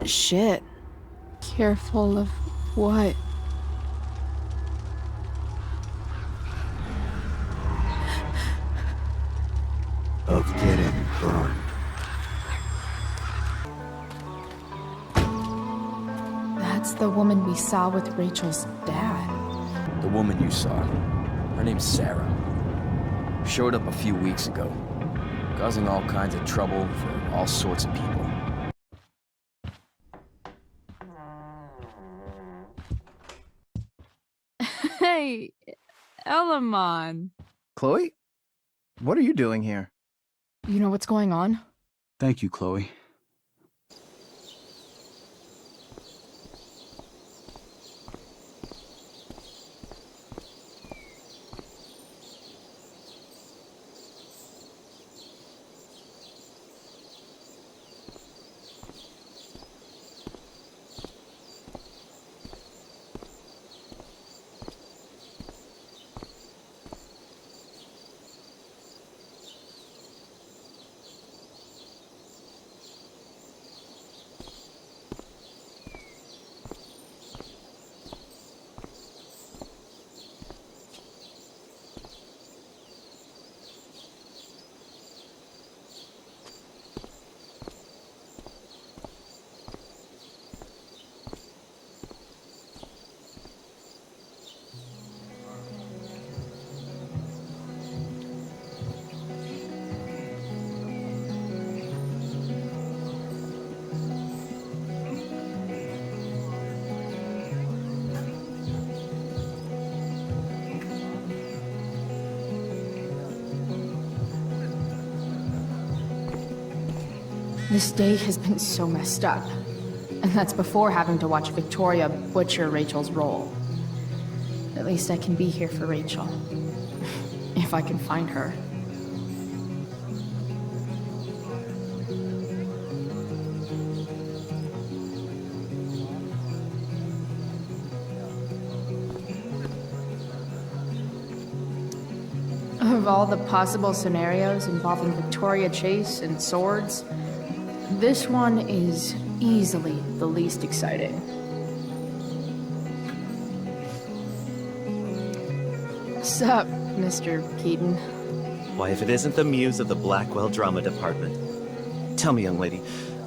Shit. Careful of what? Of getting burned. That's the woman we saw with Rachel's dad. The woman you saw. Her name's Sarah. Showed up a few weeks ago, causing all kinds of trouble for all sorts of people. Hey, Elamon. Chloe? What are you doing here? You know what's going on? Thank you, Chloe. This day has been so messed up. And that's before having to watch Victoria butcher Rachel's role. At least I can be here for Rachel. If I can find her. Of all the possible scenarios involving Victoria Chase and swords, this one is easily the least exciting. Sup, Mr. Keaton? Why, if it isn't the muse of the Blackwell drama department. Tell me, young lady,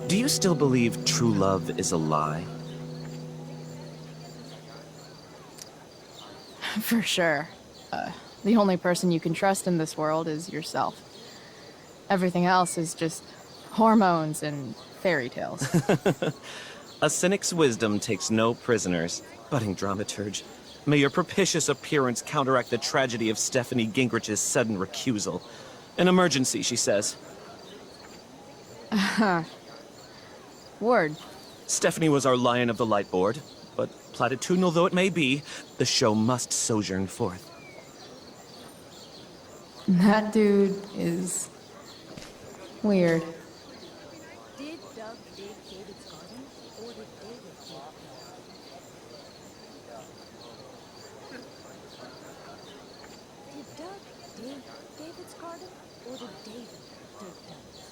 do you still believe true love is a lie? For sure. The only person you can trust in this world is yourself. Everything else is just hormones and fairy tales. A cynic's wisdom takes no prisoners. Budding dramaturge, may your propitious appearance counteract the tragedy of Stephanie Gingrich's sudden recusal. An emergency, she says. Word. Stephanie was our lion of the light board, but platitudinal though it may be, the show must sojourn forth. That dude is weird. Did Doug dig David's garden, or did David dig Doug? Did Doug dig David's garden, or did David dig Doug's?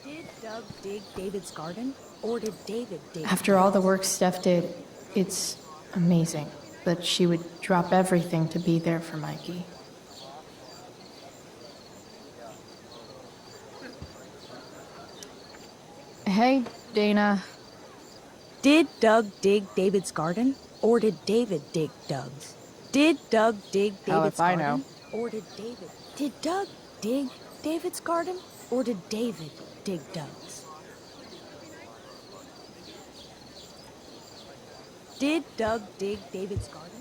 Did Doug dig David's garden, or did David dig? After all the work Steph did, it's amazing that she would drop everything to be there for Mikey. Hey, Dana. Did Doug dig David's garden, or did David dig Doug's? Did Doug dig Hell David's if I garden, know. or did David? Did Doug dig David's garden, or did David dig Doug's? Did Doug dig David's garden?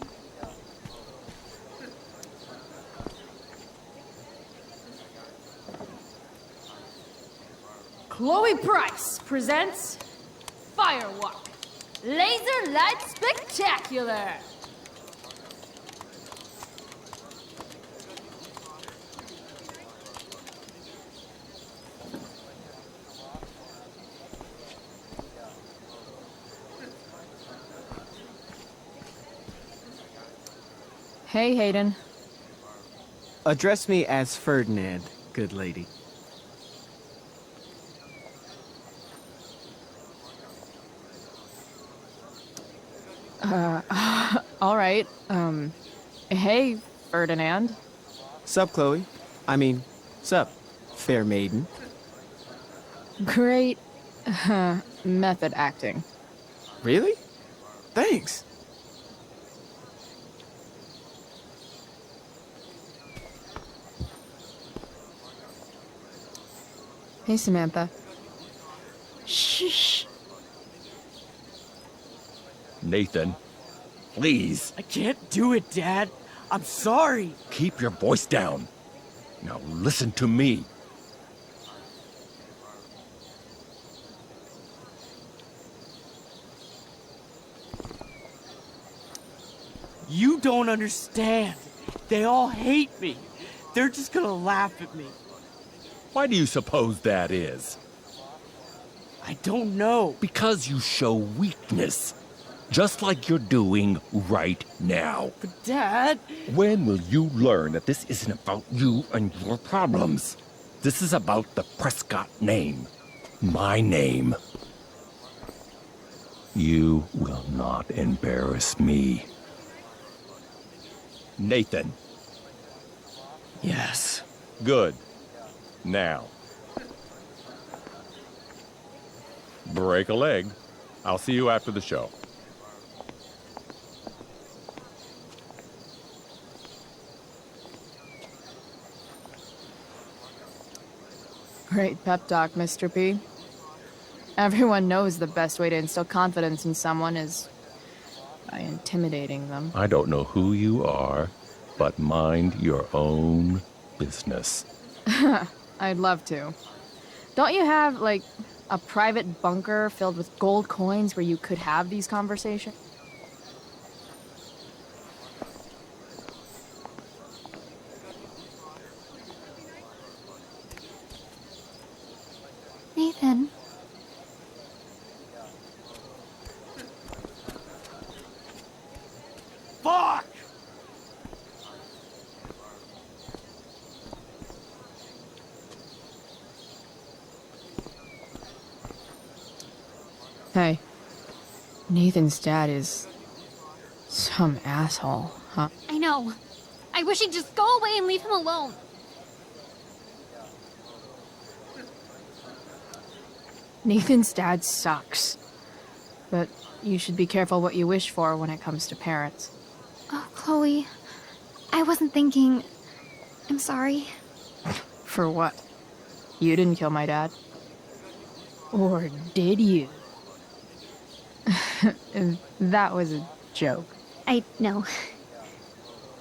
Chloe Price presents Firewalk Laser Light Spectacular. Hey, Hayden. Address me as Ferdinand, good lady. All right. Hey, Ferdinand. Sup, Chloe? Sup, fair maiden? Great method acting. Really? Thanks. Hey, Samantha. Shh. Nathan, please, I can't do it, Dad. I'm sorry. keep your voice down. Now listen to me. You don't understand. They all hate me. They're just gonna laugh at me. Why do you suppose that is? I don't know. Because you show weakness. Just like you're doing right now. But Dad... When will you learn that this isn't about you and your problems? This is about the Prescott name. My name. You will not embarrass me. Nathan. Yes. Good. Now. Break a leg. I'll see you after the show. Great pep talk, Mr. P. Everyone knows the best way to instill confidence in someone is by intimidating them. I don't know who you are, but mind your own business. I'd love to. Don't you have, like, a private bunker filled with gold coins where you could have these conversations? Nathan. Fuck! Hey, Nathan's dad is some asshole, huh? I know. I wish he'd just go away and leave him alone. Nathan's dad sucks. But you should be careful what you wish for when it comes to parents. Oh, Chloe. I wasn't thinking... I'm sorry. For what? You didn't kill my dad. Or did you? That was a joke. I know.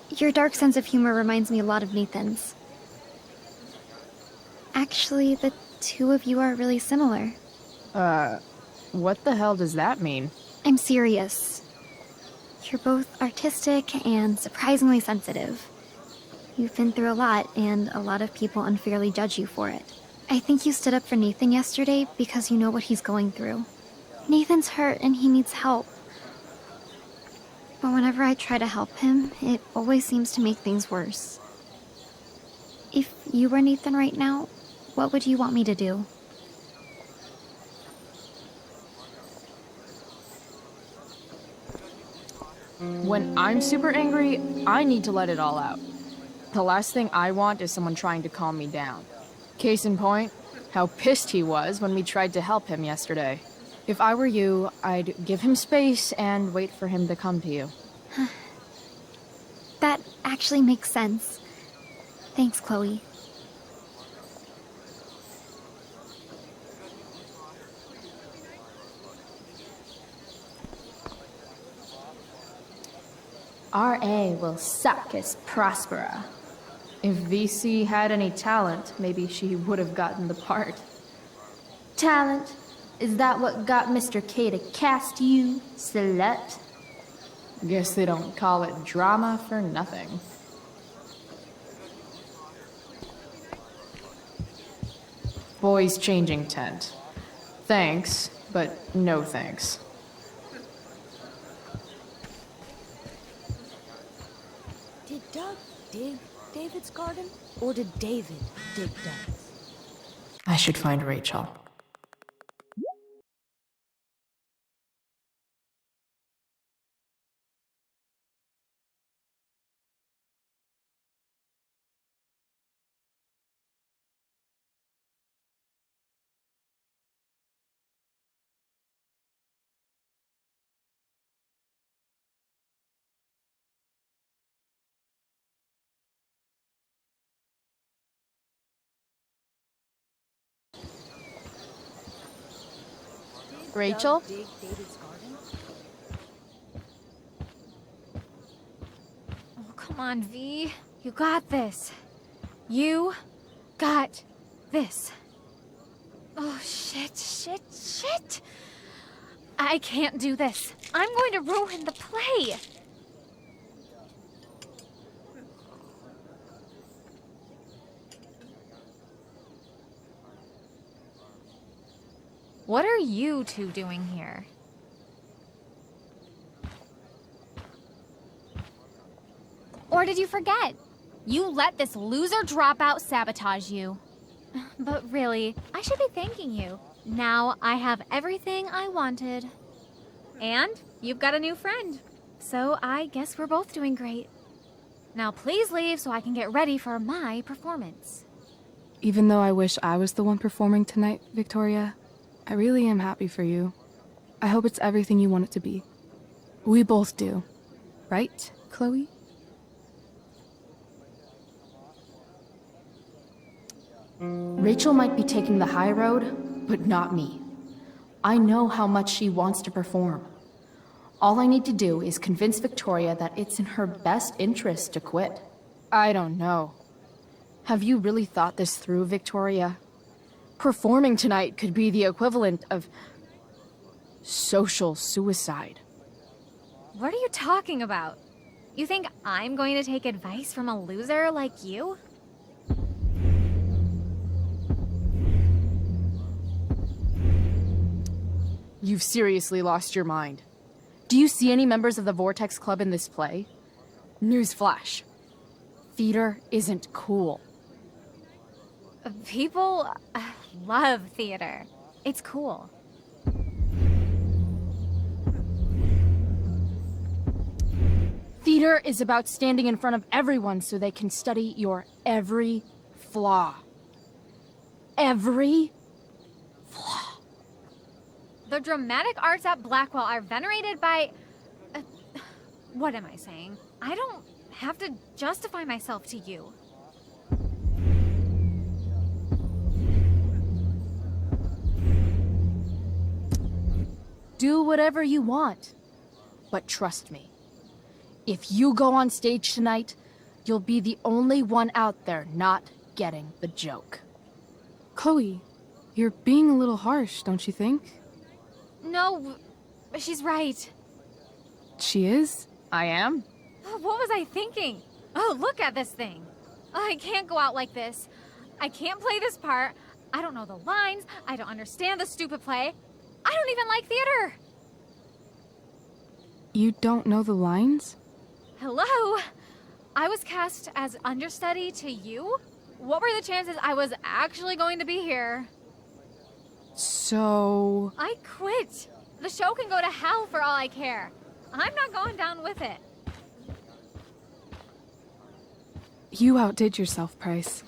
Your dark sense of humor reminds me a lot of Nathan's. Actually, the two of you are really similar. What the hell does that mean? I'm serious. You're both artistic and surprisingly sensitive. You've been through a lot, and a lot of people unfairly judge you for it. I think you stood up for Nathan yesterday because you know what he's going through. Nathan's hurt and he needs help. But whenever I try to help him, it always seems to make things worse. If you were Nathan right now, what would you want me to do? When I'm super angry, I need to let it all out. The last thing I want is someone trying to calm me down. Case in point, how pissed he was when we tried to help him yesterday. If I were you, I'd give him space and wait for him to come to you. That actually makes sense. Thanks, Chloe. RA will suck as Prospera. If VC had any talent, maybe she would have gotten the part. Talent? Is that what got Mr. K to cast you, slut? Guess they don't call it drama for nothing. Boys changing tent. Thanks, but no thanks. Did Doug dig David's garden? Or did David dig Doug's? I should find Rachel. Rachel? Doug dig David's garden? Oh, come on, V. You got this. You got this. Oh, shit. I can't do this. I'm going to ruin the play. What are you two doing here? Or did you forget? You let this loser dropout sabotage you. But really, I should be thanking you. Now I have everything I wanted. And you've got a new friend. So I guess we're both doing great. Now please leave so I can get ready for my performance. Even though I wish I was the one performing tonight, Victoria, I really am happy for you. I hope it's everything you want it to be. We both do. Right, Chloe? Rachel might be taking the high road, but not me. I know how much she wants to perform. All I need to do is convince Victoria that it's in her best interest to quit. I don't know. Have you really thought this through, Victoria? Performing tonight could be the equivalent of social suicide. What are you talking about? You think I'm going to take advice from a loser like you? You've seriously lost your mind. Do you see any members of the Vortex Club in this play? Newsflash. Theater isn't cool. People love theater. It's cool. Theater is about standing in front of everyone so they can study your every flaw. Every flaw. The dramatic arts at Blackwell are venerated by... what am I saying? I don't have to justify myself to you. Do whatever you want. But trust me, if you go on stage tonight, you'll be the only one out there not getting the joke. Chloe, you're being a little harsh, don't you think? No, she's right. She is? I am? What was I thinking? Oh, look at this thing. I can't go out like this. I can't play this part. I don't know the lines. I don't understand the stupid play. I don't even like theater. You don't know the lines? Hello? I was cast as understudy to you? What were the chances I was actually going to be here? So... I quit. The show can go to hell for all I care. I'm not going down with it. You outdid yourself, Price.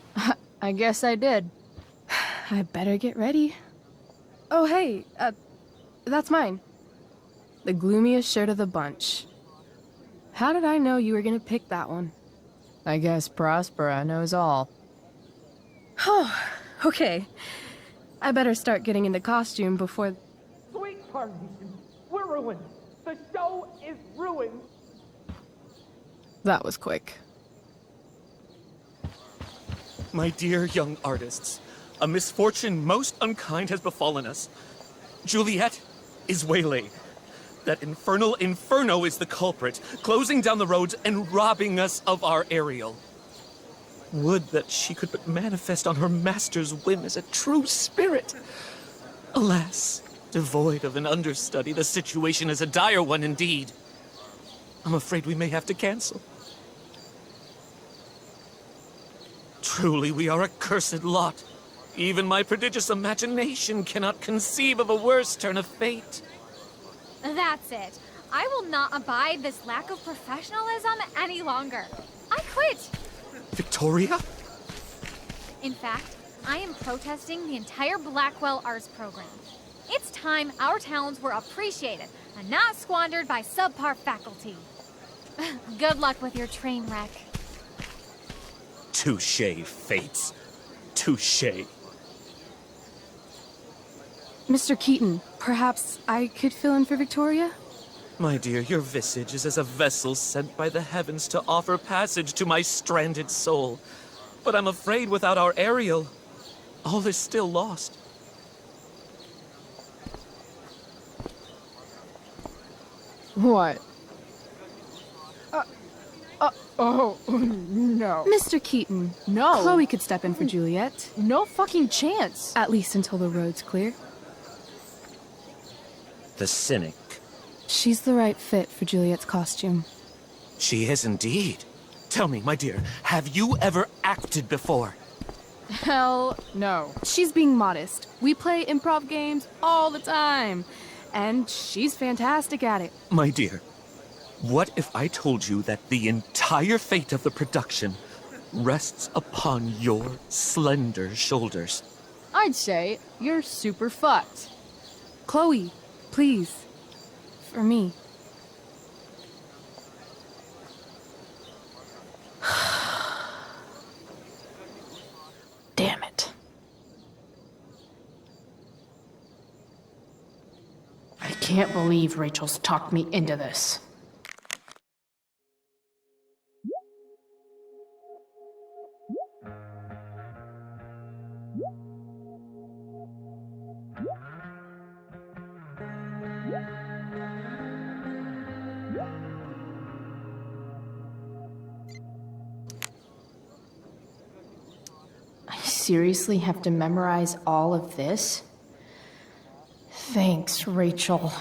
I guess I did. I better get ready. Oh, hey, that's mine. The gloomiest shirt of the bunch. How did I know you were gonna pick that one? I guess Prospera knows all. Oh, okay. I better start getting into costume before... Sweetheart, we're ruined. The show is ruined. That was quick. My dear young artists, a misfortune most unkind has befallen us. Juliet is waylaid. That infernal inferno is the culprit, closing down the roads and robbing us of our Ariel. Would that she could but manifest on her master's whim as a true spirit. Alas, devoid of an understudy, the situation is a dire one indeed. I'm afraid we may have to cancel. Truly, we are a cursed lot. Even my prodigious imagination cannot conceive of a worse turn of fate. That's it. I will not abide this lack of professionalism any longer. I quit. Victoria? In fact, I am protesting the entire Blackwell Arts program. It's time our talents were appreciated and not squandered by subpar faculty. Good luck with your train wreck. Touché, Fates. Touché. Mr. Keaton, Perhaps I could fill in for Victoria? My dear, your visage is as a vessel sent by the heavens to offer passage to my stranded soul. But I'm afraid without our Ariel, all is still lost. What? Oh, no. Mr. Keaton. No. Chloe could step in for Juliet. No fucking chance. At least until the road's clear. The cynic. She's the right fit for Juliet's costume. She is indeed. Tell me, my dear, have you ever acted before? Hell no. She's being modest. We play improv games all the time. And she's fantastic at it. My dear, what if I told you that the entire fate of the production rests upon your slender shoulders? I'd say you're super fucked. Chloe, please. For me. Damn it. I can't believe Rachel's talked me into this. I seriously have to memorize all of this? Thanks, Rachel.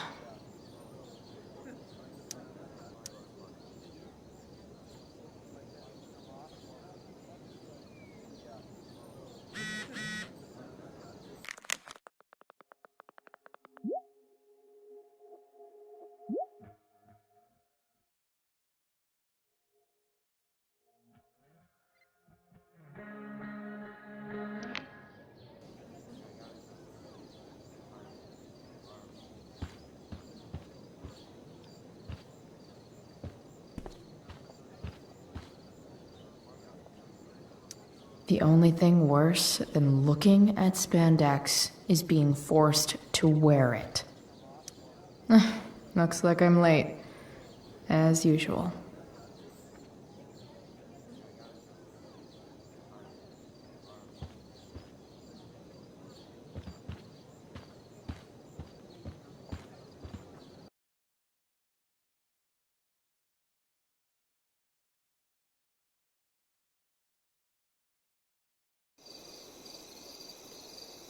The only thing worse than looking at spandex is being forced to wear it. Looks like I'm late, as usual.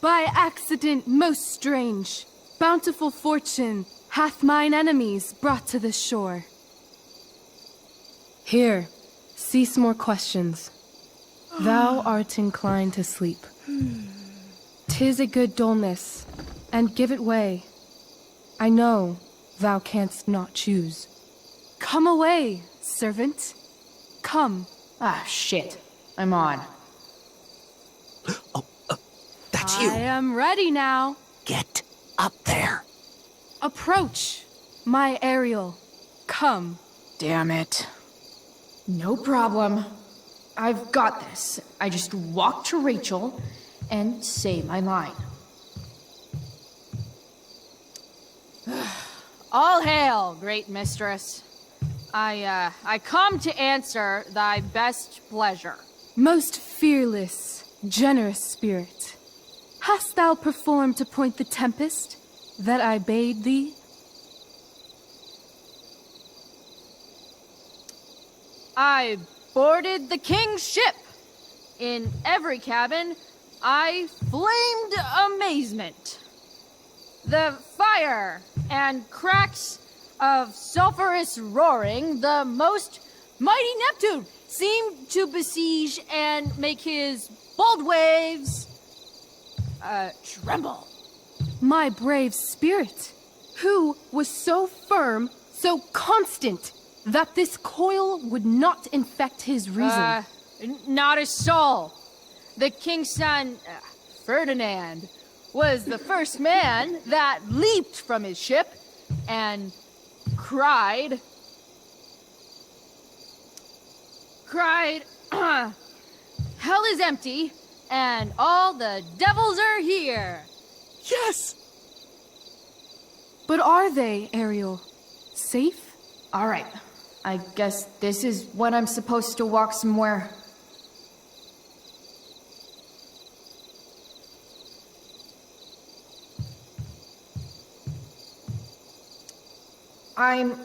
By accident most strange, bountiful fortune hath mine enemies brought to this shore. Here, cease more questions. Thou art inclined to sleep. 'Tis a good dullness, and give it way. I know thou canst not choose. Come away, servant. Come. Ah, shit. I'm on. That's you. I am ready now. Get up there. Approach, my Ariel. Come. Damn it. No problem. I've got this. I just walk to Rachel and say my line. All hail, great mistress. I come to answer thy best pleasure. Most fearless, generous spirit. Hast thou performed to point the tempest that I bade thee? I boarded the king's ship. In every cabin, I flamed amazement. The fire and cracks of sulphurous roaring, the most mighty Neptune seemed to besiege and make his bold waves tremble. My brave spirit, who was so firm, so constant, that this coil would not infect his reason. Not a soul. The king's son, Ferdinand, was the first man that leaped from his ship and cried, hell is empty, and all the devils are here. Yes! But are they, Ariel? Safe? Alright. I guess this is when I'm supposed to walk somewhere. I'm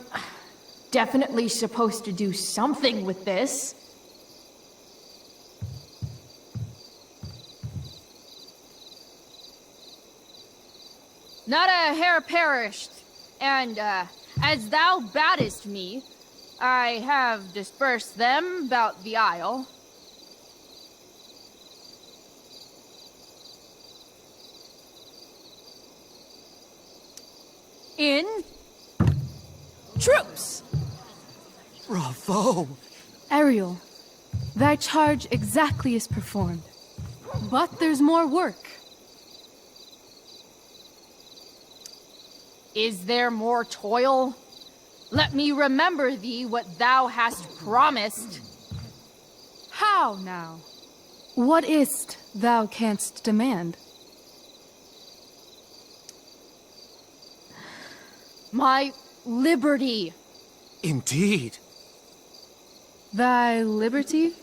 definitely supposed to do something with this. Not a hair perished, and as thou battest me, I have dispersed them about the isle. In troops! Bravo! Ariel, thy charge exactly is performed. But there's more work. Is there more toil? Let me remember thee what thou hast promised. How now? What is't thou canst demand? My liberty. Indeed. Thy liberty?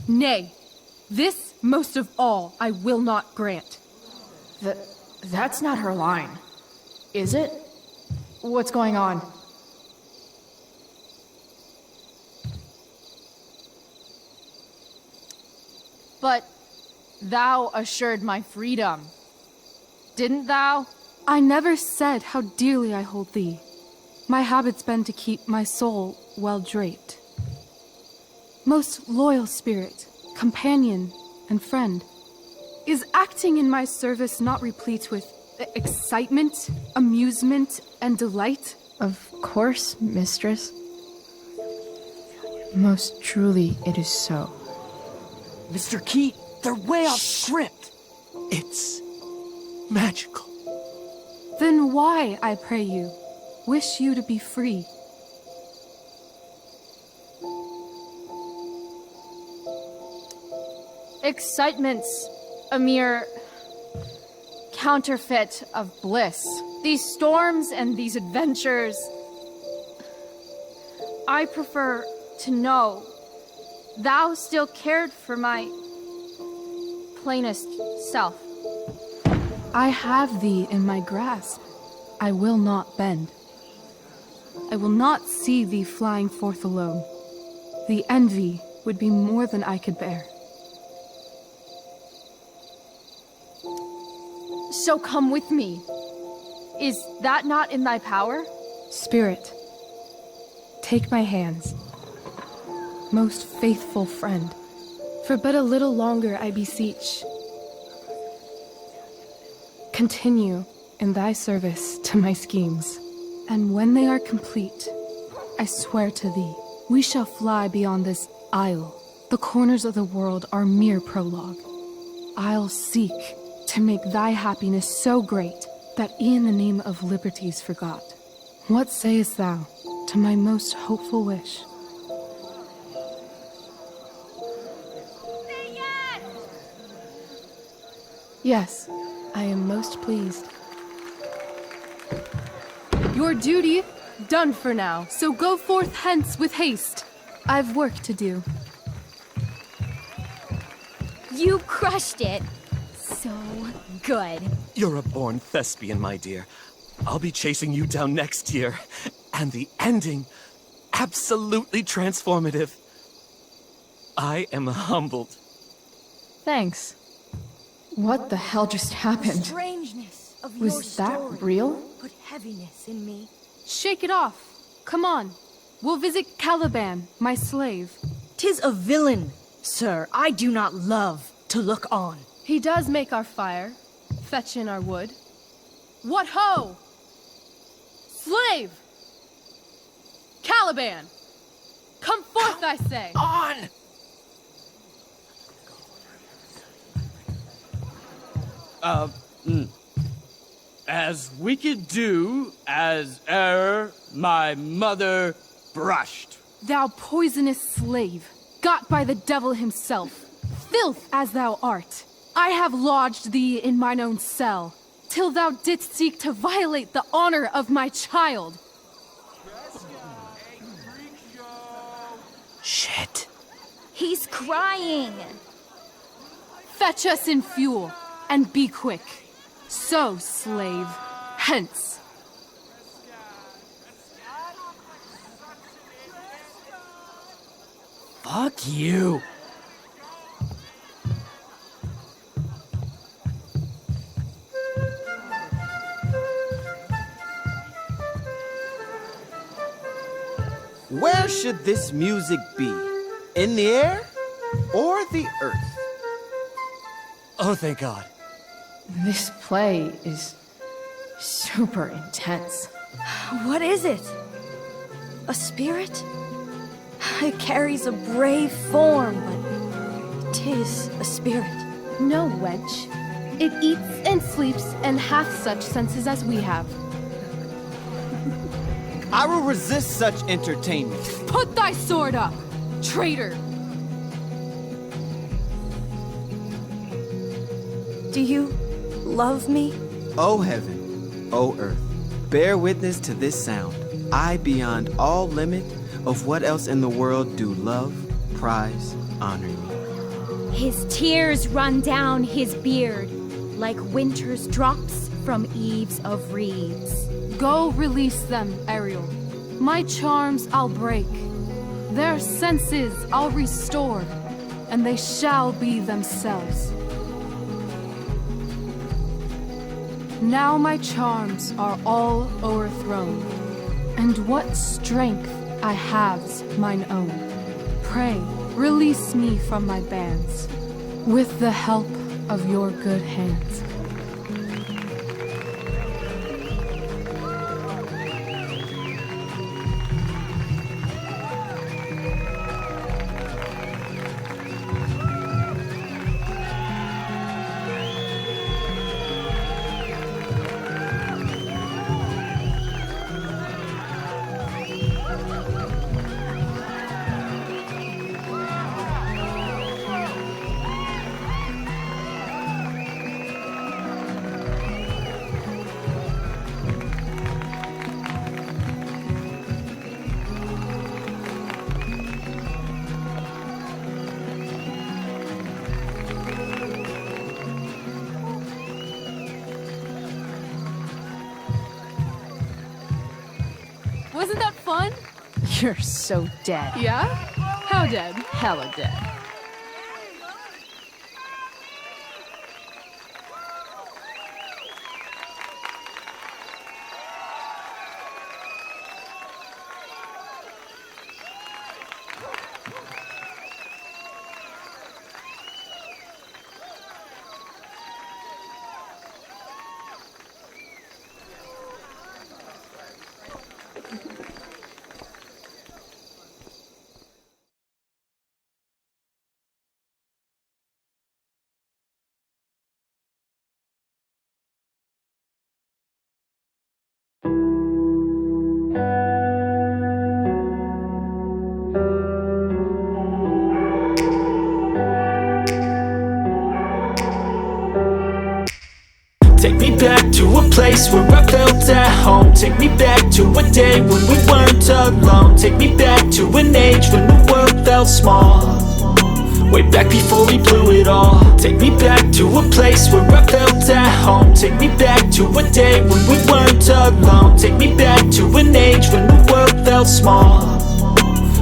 Nay, this most of all I will not grant. That's not her line, is it? What's going on? But thou assured my freedom, didn't thou? I never said how dearly I hold thee. My habit's been to keep my soul well draped. Most loyal spirit, companion, and friend, is acting in my service not replete with excitement, amusement, and delight? Of course, mistress. Most truly it is so. Mr. Keat, they're way off script. It's magical. Then why, I pray you, wish you to be free? Excitement's a mere counterfeit of bliss. These storms and these adventures, I prefer to know thou still cared for my plainest self. I have thee in my grasp. I will not bend. I will not see thee flying forth alone. The envy would be more than I could bear. So come with me. Is that not in thy power? Spirit, take my hands. Most faithful friend, for but a little longer I beseech. Continue in thy service to my schemes, and when they are complete, I swear to thee, we shall fly beyond this isle. The corners of the world are mere prologue. I'll seek to make thy happiness so great that e'en the name of liberty's forgot. What sayest thou to my most hopeful wish? Say yes! Yes, I am most pleased. Your duty done for now, so go forth hence with haste. I've work to do. You crushed it. So good. You're a born thespian, my dear. I'll be chasing you down next year. And the ending, absolutely transformative. I am humbled. Thanks. What the hell just happened? Strangeness of Was your that story real? put heaviness in me. Shake it off. Come on. We'll visit Caliban, my slave. 'Tis a villain, sir, I do not love to look on. He does make our fire, fetch in our wood. What ho! Slave! Caliban! Come forth, I say! On! As wicked do as e'er my mother brushed. Thou poisonous slave, got by the devil himself, filth as thou art, I have lodged thee in mine own cell. till thou didst seek to violate the honor of my child. Shit. He's crying. Fetch us in fuel, and be quick. So, slave, hence. Fuck you. Where should this music be? In the air or the earth? Oh, thank God. This play is super intense. What is it? A spirit? It carries a brave form, but 'tis a spirit. No, wench. It eats and sleeps and hath such senses as we have. I will resist such entertainment. Put thy sword up, traitor! Do you love me? O heaven, O earth, bear witness to this sound. I, beyond all limit of what else in the world do love, prize, honor me. His tears run down his beard like winter's drops from eaves of reeds. Go release them, Ariel. My charms I'll break. Their senses I'll restore, and they shall be themselves. Now my charms are all o'erthrown, and what strength I have's mine own. Pray, release me from my bands, with the help of your good hands. Wasn't that fun? You're so dead. Yeah? How dead? Hella dead. Take me back to a place where I felt at home. Take me back to a day when we weren't alone. Take me back to an age when the world felt small, way back before we blew it all. Take me back to a place where I felt at home. Take me back to a day when we weren't alone. Take me back to an age when the world felt small,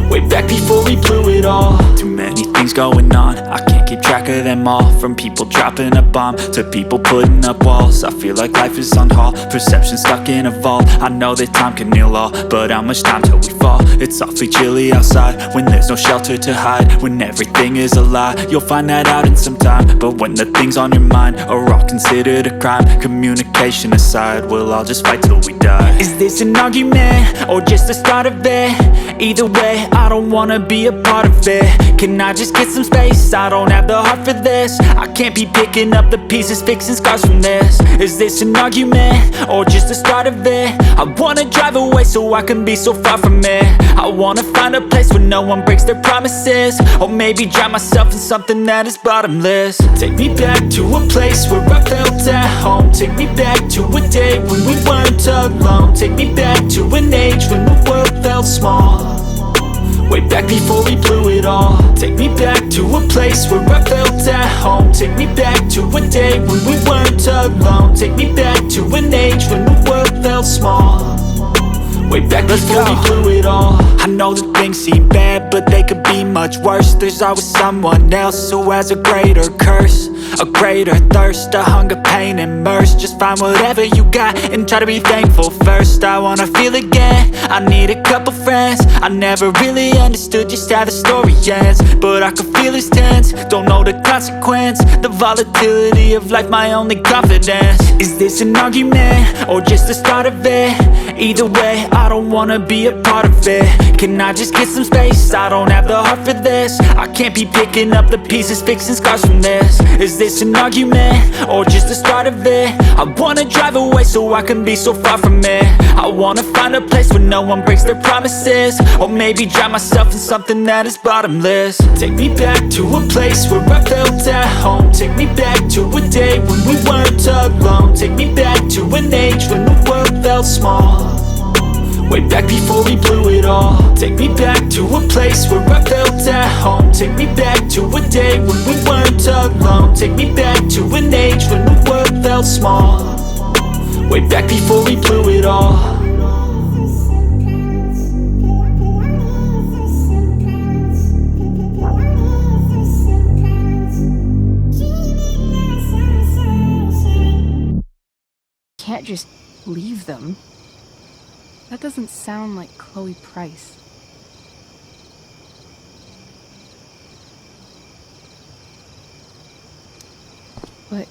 way back before we blew it all. Too many things going on, I can't keep track of them all. From people dropping a bomb to people putting up walls. I feel like life is on hold, perception stuck in a vault. I know that time can heal all, but how much time till we fall? It's awfully chilly outside when there's no shelter to hide. When everything is a lie, you'll find that out in some time. But when the things on your mind are all considered a crime, communication aside, we'll all just fight till we die. Is this an argument or just the start of it? Either way, I don't wanna be a part of it. Can I just get some space? I don't have the heart for this. I can't be picking up the pieces, fixing scars from this. Is this an argument, or just the start of it? I wanna drive away so I can be so far from it. I wanna find a place where no one breaks their promises, or maybe drown myself in something that is bottomless. Take me back to a place where I felt at home. Take me back to a day when we weren't alone. Take me back to an age when the world felt small, way back before we blew it all. Take me back to a place where I felt at home. Take me back to a day when we weren't alone. Take me back to an age when the world felt small, way back before we blew it all. I know that things seem bad, but they could be much worse. There's always someone else who has a greater curse, a greater thirst, a hunger, pain, and mercy. Just find whatever you got and try to be thankful first. I wanna feel again, I need a couple friends. I never really understood just how the story ends, but I can feel it's tense, don't know the consequence. The volatility of life, my only confidence. Is this an argument, or just the start of it? Either way, I don't wanna be a part of it. Can I just get some space? I don't have the heart for this. I can't be picking up the pieces, fixing scars from this. Is this an argument, or just the start of it? I wanna drive away so I can be so far from it. I wanna find a place where no one breaks their promises, or maybe drown myself in something that is bottomless. Take me back to a place where I felt at home. Take me back to a day when we weren't alone. Take me back to an age when the world felt small, way back before we blew it all. Take me back to a place where I felt at home. Take me back to a day when we weren't alone. Take me back to an age when the world felt small, way back before we blew it all. Can't just leave them. That doesn't sound like Chloe Price. But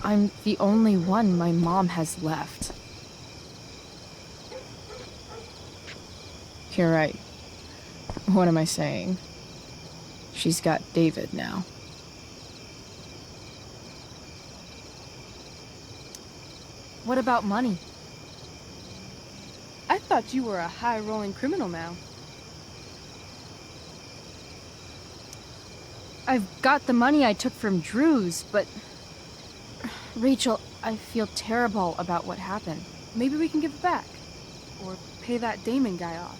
I'm the only one my mom has left. You're right. What am I saying? She's got David now. What about money? I thought you were a high-rolling criminal now. I've got the money I took from Drew's, but... Rachel, I feel terrible about what happened. Maybe we can give it back. Or pay that Damon guy off.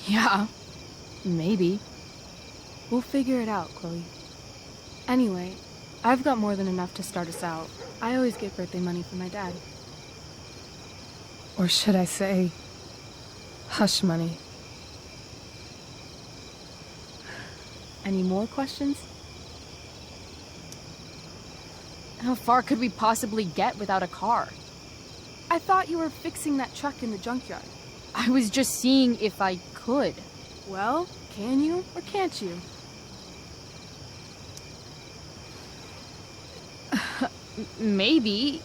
Yeah, maybe. We'll figure it out, Chloe. Anyway, I've got more than enough to start us out. I always get birthday money from my dad. Or should I say, hush money. Any more questions? How far could we possibly get without a car? I thought you were fixing that truck in the junkyard. I was just seeing if I could. Well, can you or can't you? Maybe.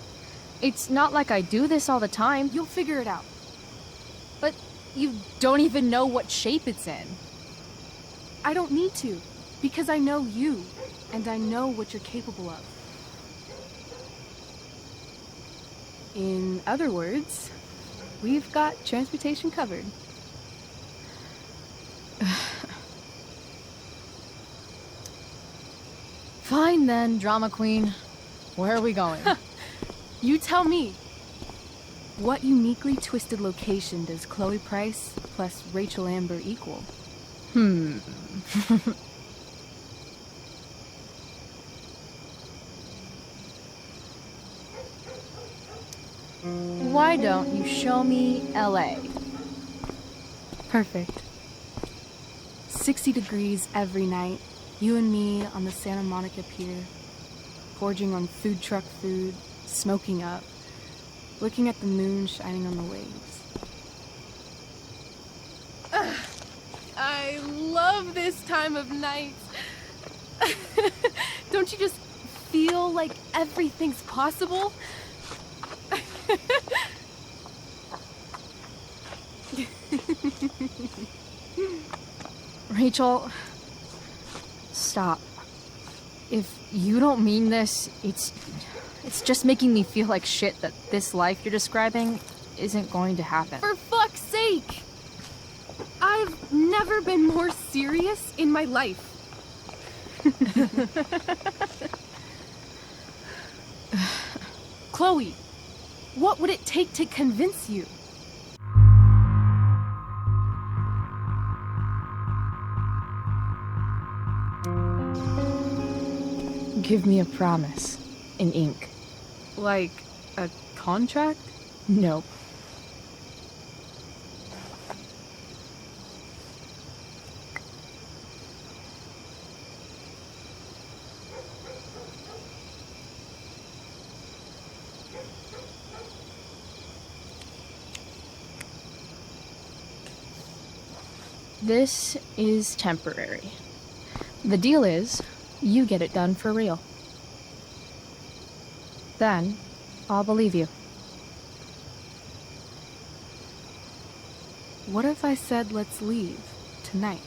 It's not like I do this all the time. You'll figure it out. But you don't even know what shape it's in. I don't need to, because I know you, and I know what you're capable of. In other words, we've got transportation covered. Fine then, drama queen. Where are we going? You tell me. What uniquely twisted location does Chloe Price plus Rachel Amber equal? Why don't you show me LA? Perfect. 60 degrees every night. You and me on the Santa Monica Pier, gorging on food truck food, smoking up, looking at the moon shining on the waves. I love this time of night. Don't you just feel like everything's possible? Rachel, Stop. If you don't mean this, it's just making me feel like shit that this life you're describing isn't going to happen. For fuck's sake! I've never been more serious in my life. Chloe, what would it take to convince you? Give me a promise. In ink. Like a contract? Nope. This is temporary. The deal is, you get it done for real. Then, I'll believe you. What if I said let's leave tonight?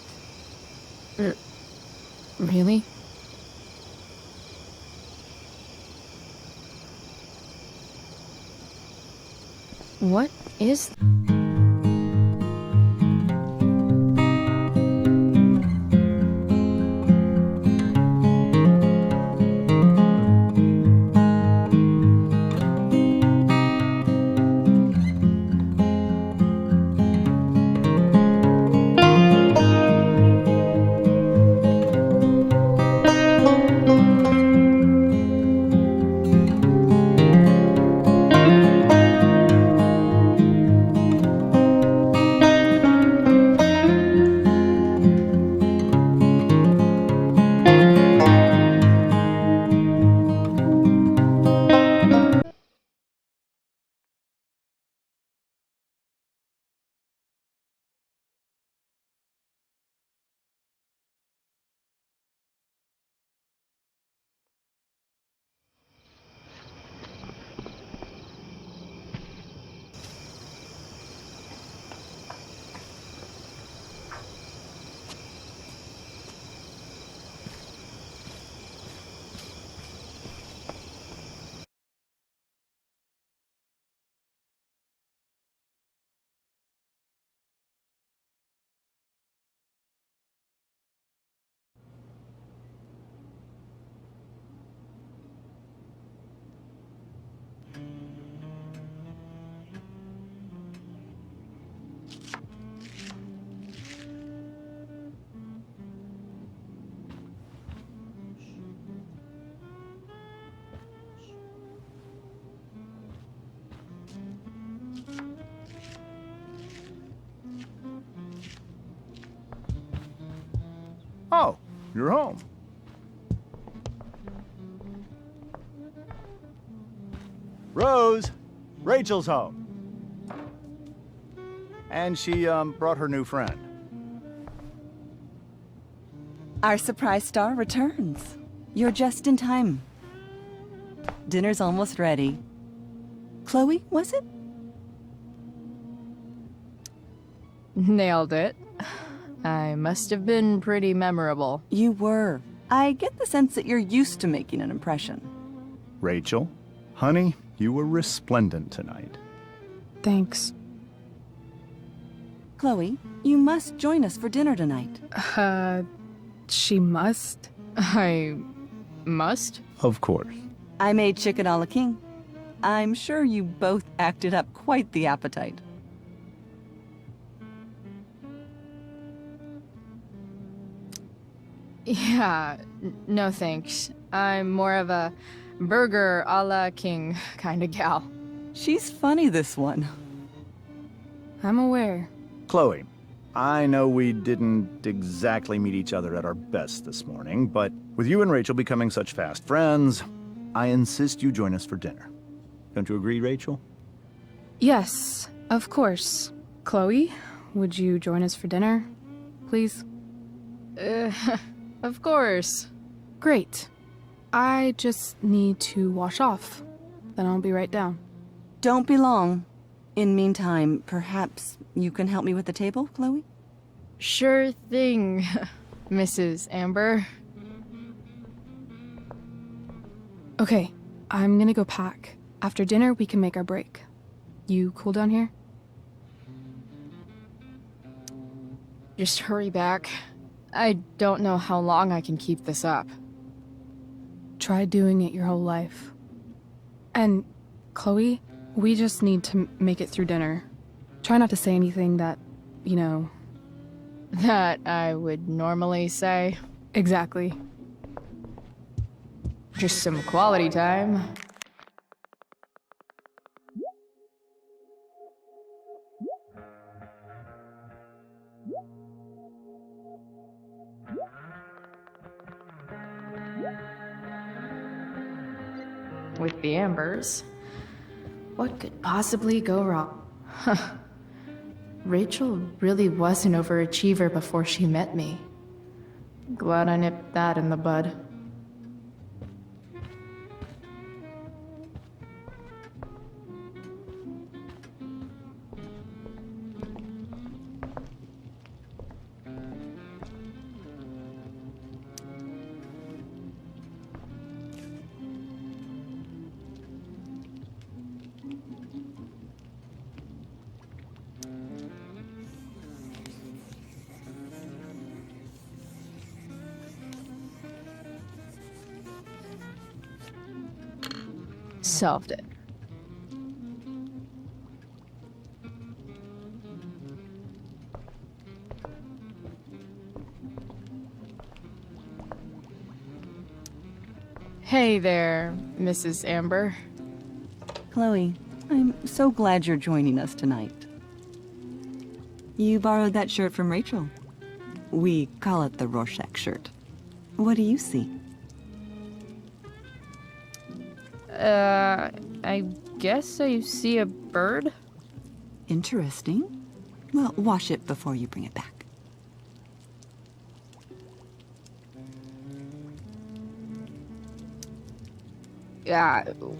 Really? What is... Oh, you're home. Rose, Rachel's home. And she, brought her new friend. Our surprise star returns. You're just in time. Dinner's almost ready. Chloe, was it? Nailed it. I must have been pretty memorable. You were. I get the sense that you're used to making an impression. Rachel, honey, you were resplendent tonight. Thanks. Chloe, you must join us for dinner tonight. She must? I must? Of course. I made chicken a la king. I'm sure you both acted up quite the appetite. Yeah, no thanks. I'm more of a burger a la king kind of gal. She's funny, this one. I'm aware. Chloe, I know we didn't exactly meet each other at our best this morning, but with you and Rachel becoming such fast friends, I insist you join us for dinner. Don't you agree, Rachel? Yes, of course. Chloe, would you join us for dinner, please? Of course. Great. I just need to wash off. Then I'll be right down. Don't be long. In meantime, perhaps you can help me with the table, Chloe? Sure thing, Mrs. Amber. Okay, I'm gonna go pack. After dinner, we can make our break. You cool down here? Just hurry back. I don't know how long I can keep this up. Try doing it your whole life. And, Chloe, we just need to make it through dinner. Try not to say anything that, you know... That I would normally say. Exactly. Just some quality time. With the Ambers, what could possibly go wrong? Huh. Rachel really was an overachiever before she met me. Glad I nipped that in the bud. Solved it. Hey there, Mrs. Amber. Chloe, I'm so glad you're joining us tonight. You borrowed that shirt from Rachel. We call it the Rorschach shirt. What do you see? I guess I see a bird? Interesting. Well, wash it before you bring it back.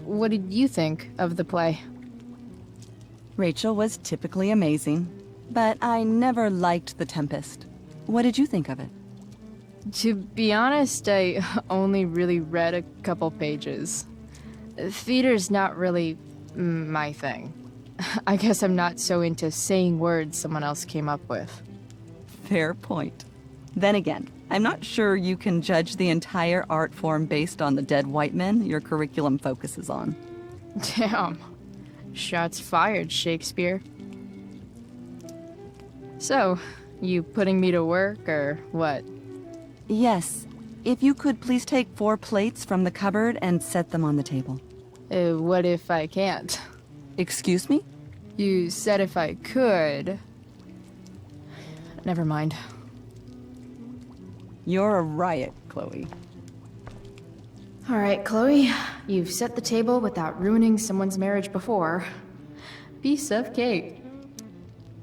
What did you think of the play? Rachel was typically amazing, but I never liked The Tempest. What did you think of it? To be honest, I only really read a couple pages. Theater's not really my thing. I guess I'm not so into saying words someone else came up with. Fair point. Then again, I'm not sure you can judge the entire art form based on the dead white men your curriculum focuses on. Damn. Shots fired, Shakespeare. So, you putting me to work, or what? Yes. If you could please take 4 plates from the cupboard and set them on the table. What if I can't? Excuse me? You said if I could. Never mind. You're a riot, Chloe. Alright, Chloe. You've set the table without ruining someone's marriage before. Piece of cake.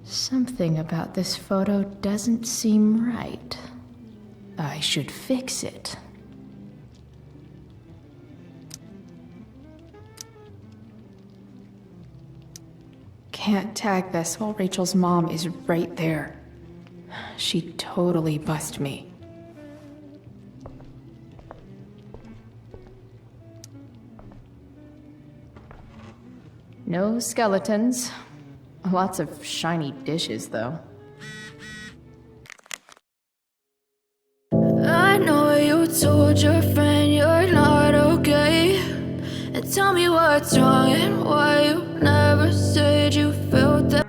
Something about this photo doesn't seem right. I should fix it. Can't tag this while Rachel's mom is right there. She'd totally bust me. No skeletons. Lots of shiny dishes, though. I know you told your friend you're not okay. And tell me what's wrong and why you never said you felt that.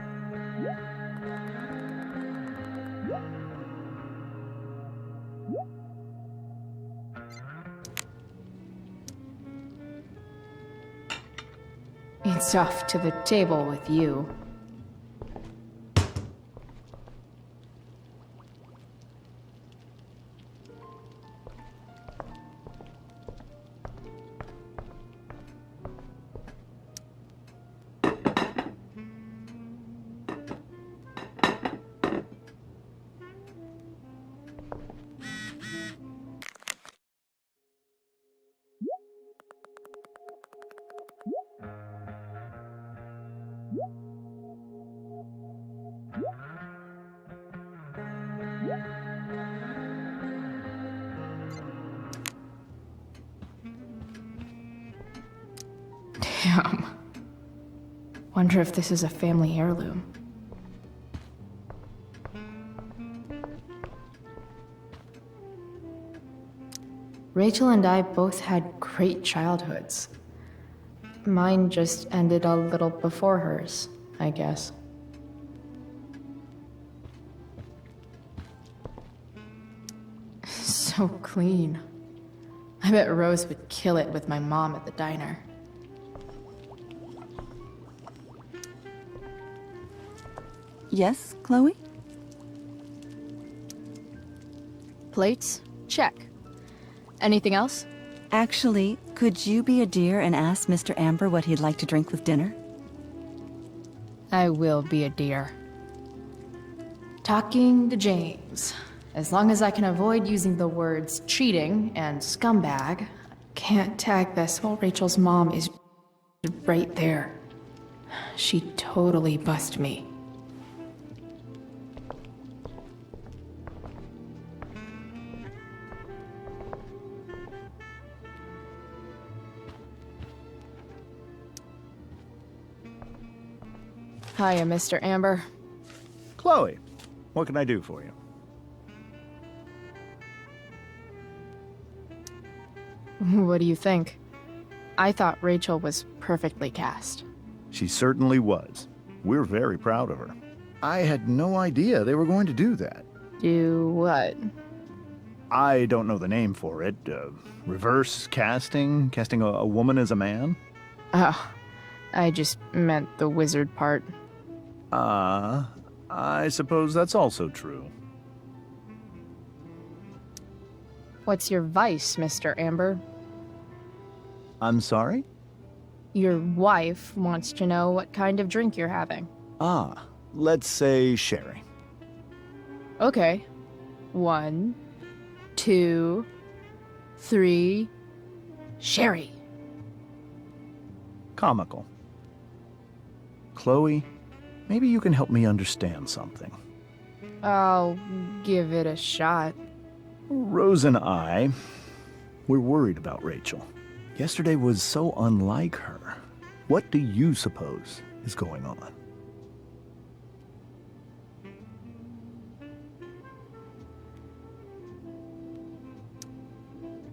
It's off to the table with you. Damn. Wonder if this is a family heirloom. Rachel and I both had great childhoods. Mine just ended a little before hers, I guess. So clean. I bet Rose would kill it with my mom at the diner. Yes, Chloe? Plates? Check. Anything else? Actually, could you be a dear and ask Mr. Amber what he'd like to drink with dinner? I will be a dear. Talking to James. As long as I can avoid using the words cheating and scumbag, can't tag this while Rachel's mom is right there. She totally bust me. Hiya, Mr. Amber. Chloe, what can I do for you? What do you think? I thought Rachel was perfectly cast. She certainly was. We're very proud of her. I had no idea they were going to do that. Do what? I don't know the name for it. Reverse casting? Casting a woman as a man? Oh, I just meant the wizard part. I suppose that's also true. What's your vice, Mr. Amber? I'm sorry? Your wife wants to know what kind of drink you're having. Ah, let's say sherry. Okay. 1, 2, 3... Sherry! Comical. Chloe, maybe you can help me understand something. I'll give it a shot. Rose and I, we're worried about Rachel. Yesterday was so unlike her. What do you suppose is going on?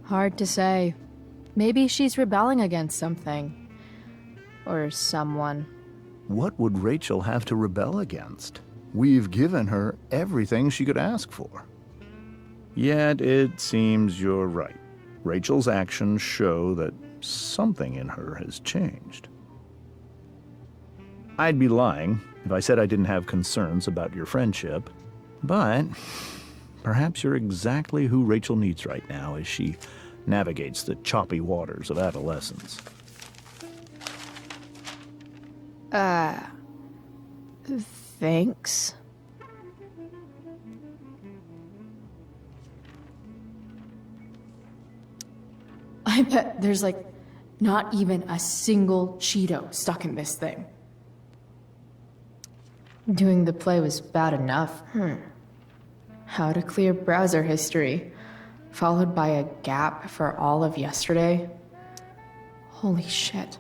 Hard to say. Maybe she's rebelling against something. Or someone. What would Rachel have to rebel against? We've given her everything she could ask for. Yet it seems you're right. Rachel's actions show that something in her has changed. I'd be lying if I said I didn't have concerns about your friendship, but perhaps you're exactly who Rachel needs right now as she navigates the choppy waters of adolescence. Thanks. I bet there's like not even a single Cheeto stuck in this thing. Doing the play was bad enough. How to clear browser history, followed by a gap for all of yesterday. Holy shit.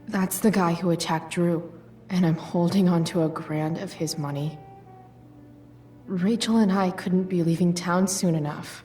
That's the guy who attacked Drew, and I'm holding on to $1,000 of his money. Rachel and I couldn't be leaving town soon enough.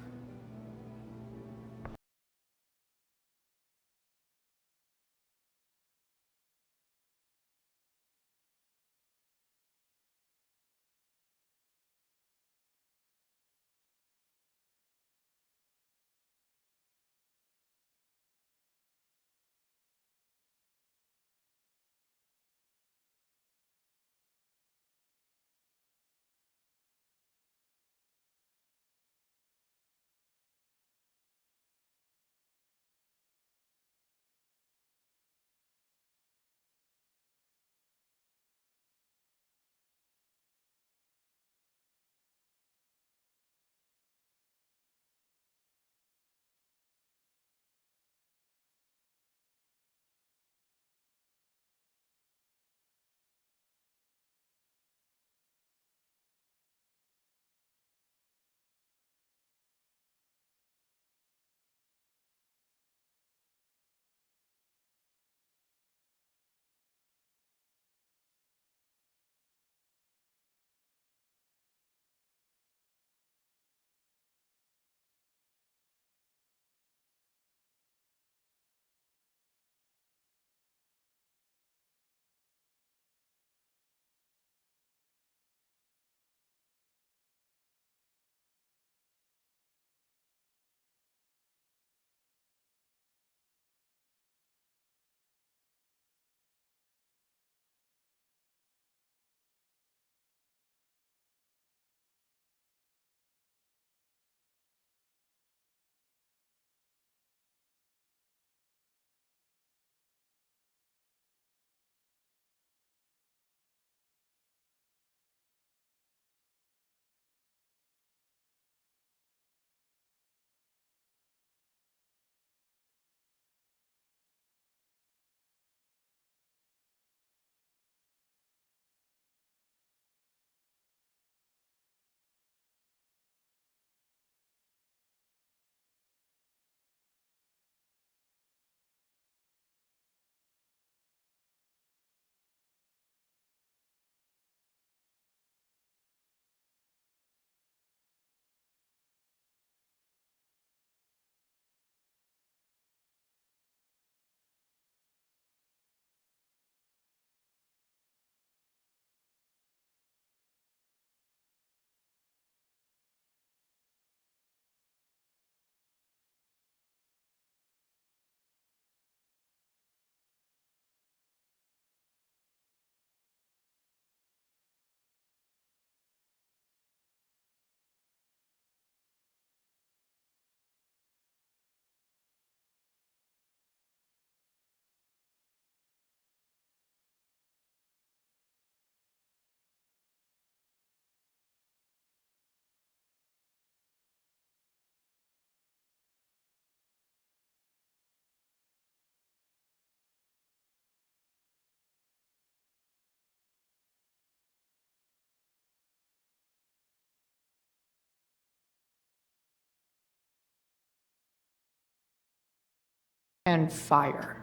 And fire.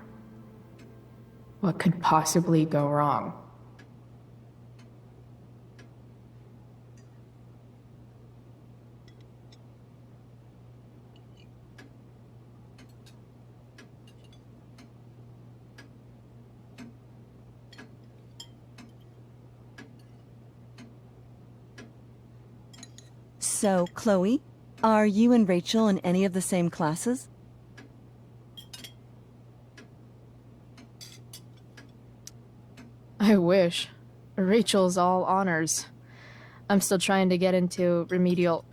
What could possibly go wrong? So, Chloe, are you and Rachel in any of the same classes? I wish. Rachel's all honors. I'm still trying to get into remedial...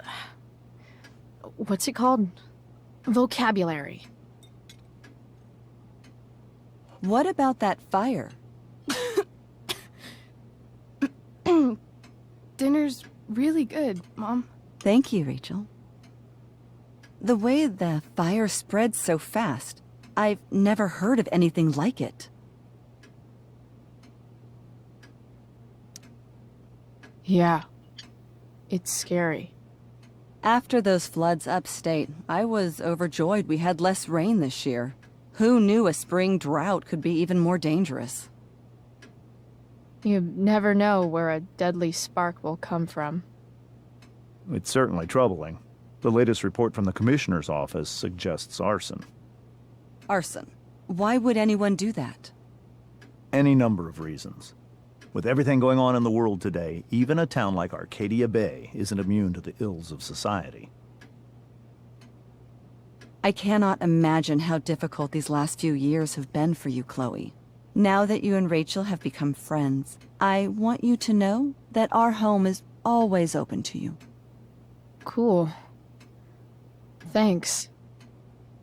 What's it called? Vocabulary. What about that fire? Dinner's really good, Mom. Thank you, Rachel. The way the fire spreads so fast, I've never heard of anything like it. Yeah. It's scary. After those floods upstate, I was overjoyed we had less rain this year. Who knew a spring drought could be even more dangerous? You never know where a deadly spark will come from. It's certainly troubling. The latest report from the Commissioner's office suggests arson. Arson? Why would anyone do that? Any number of reasons. With everything going on in the world today, even a town like Arcadia Bay isn't immune to the ills of society. I cannot imagine how difficult these last few years have been for you, Chloe. Now that you and Rachel have become friends, I want you to know that our home is always open to you. Cool. Thanks.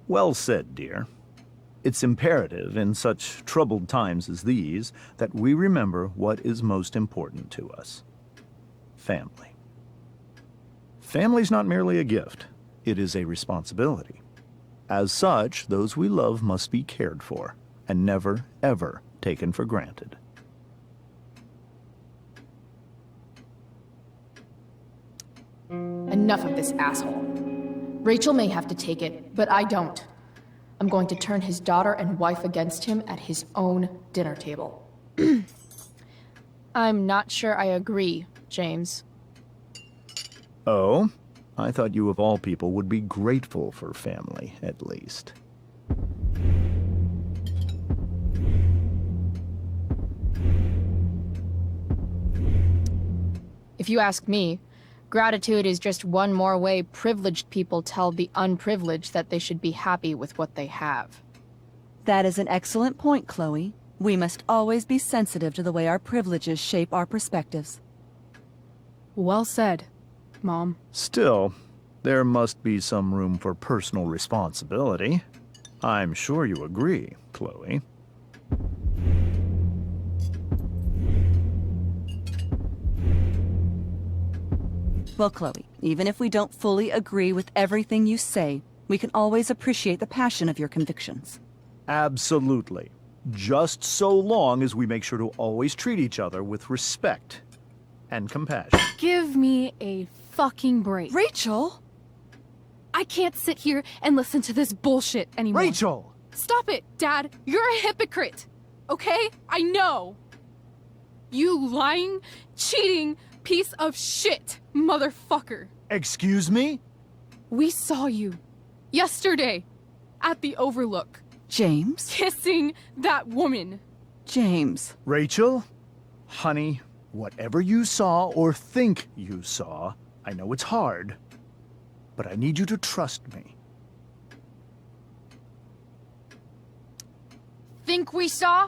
Well said, dear. It's imperative in such troubled times as these that we remember what is most important to us. Family. Family's not merely a gift, it is a responsibility. As such, those we love must be cared for, and never, ever taken for granted. Enough of this asshole. Rachel may have to take it, but I don't. I'm going to turn his daughter and wife against him at his own dinner table. I'm not sure I agree, James. Oh? I thought you of all people would be grateful for family, at least. If you ask me, gratitude is just one more way privileged people tell the unprivileged that they should be happy with what they have. That is an excellent point, Chloe. We must always be sensitive to the way our privileges shape our perspectives. Well said, Mom. Still, there must be some room for personal responsibility. I'm sure you agree, Chloe. Well, Chloe, even if we don't fully agree with everything you say, we can always appreciate the passion of your convictions. Absolutely. Just so long as we make sure to always treat each other with respect and compassion. Give me a fucking break. Rachel! I can't sit here and listen to this bullshit anymore. Rachel! Stop it, Dad. You're a hypocrite. Okay? I know. You lying, cheating piece of shit, motherfucker. Excuse me? We saw you yesterday at the Overlook. James? Kissing that woman. James. Rachel? Honey, whatever you saw or think you saw, I know it's hard, but I need you to trust me. Think we saw?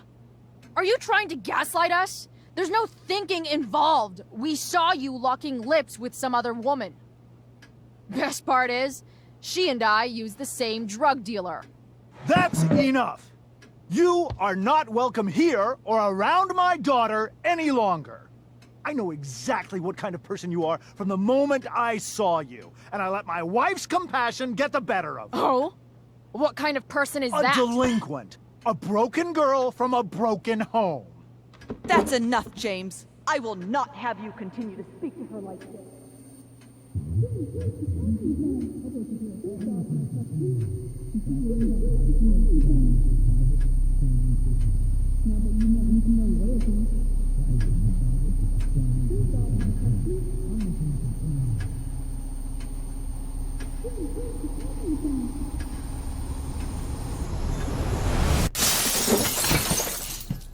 Are you trying to gaslight us? There's no thinking involved. We saw you locking lips with some other woman. Best part is, she and I use the same drug dealer. That's enough! You are not welcome here or around my daughter any longer. I know exactly what kind of person you are from the moment I saw you, and I let my wife's compassion get the better of me. Oh? What kind of person is that? A delinquent. A broken girl from a broken home. That's enough, James. I will not have you continue to speak to her like this.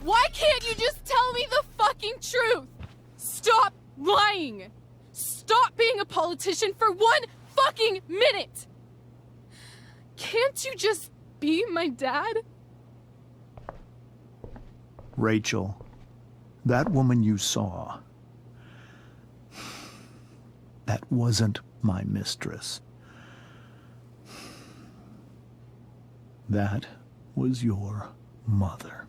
Why can't you just tell me the fucking truth? Stop lying! Stop being a politician for 1 fucking minute! Can't you just be my dad? Rachel, that woman you saw, that wasn't my mistress. That was your mother.